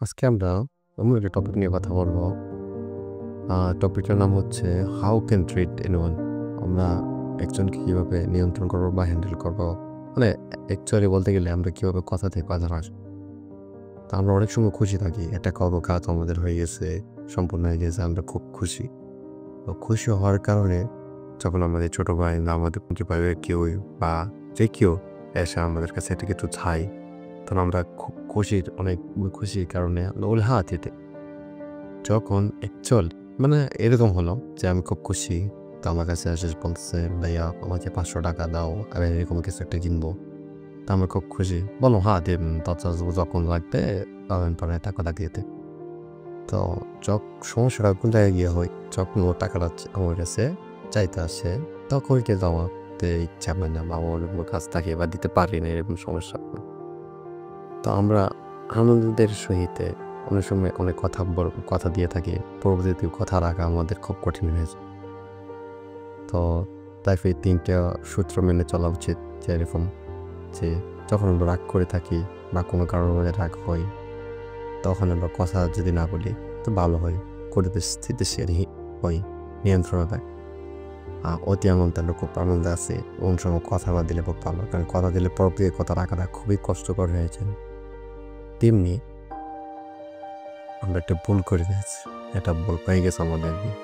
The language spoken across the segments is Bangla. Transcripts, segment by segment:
আজকে আমরা এমন একটা টপিক নিয়ে কথা বলবো। টপিকটার নাম হচ্ছে হাউ ক্যান ট্রিট এনিওয়ান। আমরা একজনকে কীভাবে নিয়ন্ত্রণ করবো বা হ্যান্ডেল করবো, মানে অ্যাকচুয়ালি বলতে গেলে আমরা কীভাবে কথা থেকে কথা আসবো। তা আমরা অনেক সময় খুশি থাকি, একটা কাজ আমাদের হয়ে গেছে, সম্পূর্ণ হয়ে গেছে, আমরা খুব খুশি। তো খুশি হওয়ার কারণে যখন আমাদের ছোটো ভাই বা আমাদের পরিবারের কেউ বা যে কেউ এসে আমাদের কাছে এটা কিছু চাই, তখন আমরা খুব অনেক খুশির কারণে আমরা বলি হ্যাঁ দিতে। যখন অ্যাকচুয়াল মানে এরকম হলো যে আমি খুব খুশি, তো আমার কাছে এসে বলছে ভাইয়া আমাকে ৫০০ টাকা দাও, আমি এরকম কিছু একটা কিনবো। তো আমরা খুব খুশি, বলো হ্যাঁ দেব, যখন লাগবে তখন পরে টাকাটা দিয়ে দে। তো সমস্যাটা কোন জায়গায় গিয়ে হয়, যখন ও টাকাটা আমার কাছে চাইতে আসে, তখন কিন্তু আমাদের ইচ্ছা হয় না বা আমার কাছ থাকে বা দিতে পারি না, এরকম সমস্যা। তো আমরা আনন্দের সহিত অনেক সময় অনেক কথা দিয়ে থাকি, পরবর্তীতে কথা রাখা আমাদের খুব কঠিন হয়ে যায়। তো তাই এই ৩টা সূত্র মেনে চলা উচিত, যে এরকম যে যখন আমরা রাগ করে থাকি বা কোনো কারণে রাগ হয়, তখন আমরা কথা যদি না বলি তো ভালো হয়, স্থিতিশীল হই, নিয়ন্ত্রণে থাকে। অতি আনন্দ, আমরা খুব আনন্দে আছি, কোন সময় কথা না দিলে খুব ভালো, কারণ কথা দিলে পরবর্তীতে কথা রাখাটা খুবই কষ্টকর হয়ে যায়। তেমনি আমরা একটা ভুল করে ফেলেছি, একটা ভুল হয়ে গেছে আমাদের দিয়ে,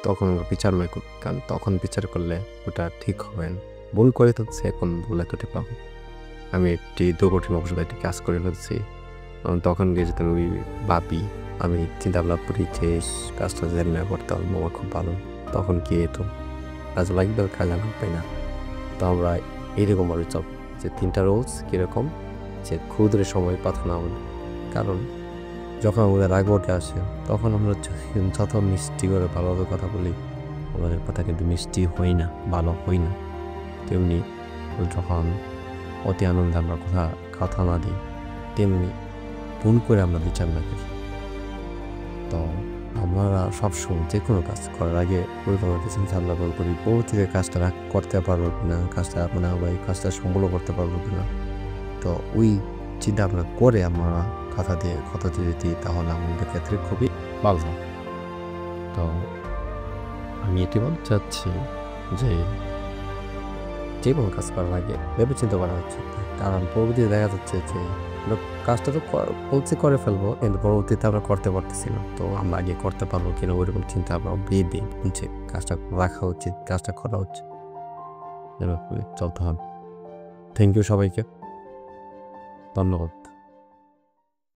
তখন আমরা বিচার নয় করি, কারণ তখন বিচার করলে ওটা ঠিক হবে না। ভুল করে ফেলছি, এখন ভুল এত ঠিক পাবো। আমি একটি দুর্ঘটনাবশত একটি কাজ করে ফেলছি, তখন গিয়ে যদি আমি ভাবি, আমি চিন্তা ভাবনা করি যে কাজটা যদি না করতে পারবো আমার খুব ভালো, তখন কি তো কাজ লাগবে, কাজ লাগবে না। তো আমরা এইরকমভাবে চল যে 3টা রুলস কীরকম, যে ক্ষুদ্র সময় পাথর না হলে, কারণ যখন আমাদের রাগ ওঠে আসে তখন আমরা যত মিষ্টি করে ভালোভাবে কথা বলি, আমাদের কথা কিন্তু মিষ্টি হই না, ভালো হই না। তেমনি যখন অতি আনন্দে আমরা কথা না দিই, তেমনি ভুল করে আমরা বিচার না করি। তো আমরা সবসময় যে কোনো কাজ করার আগে পরিকল্পনা চিন্তা ভাবনা করি, পরবর্তীতে কাজটা করতে পারবো কিনা, কাজটা আমরা এই কাজটা সম্পূর্ণ করতে পারবো কিনা। তো ওই চিন্তা ভাবনা করে আমরা কথা দিয়ে দিই, তাহলে আমাদের ক্ষেত্রে খুবই ভালো হয়। তো আমি এটি বলতে চাচ্ছি যে যে কোনো কাজ করার আগে ভেবে চিন্তা করা উচিত, কারণ পরবর্তীতে দেখা যাচ্ছে যে আমরা কাজটা তো বলছি করে ফেলবো, কিন্তু পরবর্তীতে আমরা করতে পারতেছি না। তো আমরা আগে করতে পারবো কিনা ওইরকম চিন্তা আমরা দিই যে কাজটা রাখা উচিত, কাজটা করা উচিত, এভাবে চলতে হবে। থ্যাংক ইউ সবাইকে, ধন্যবাদ।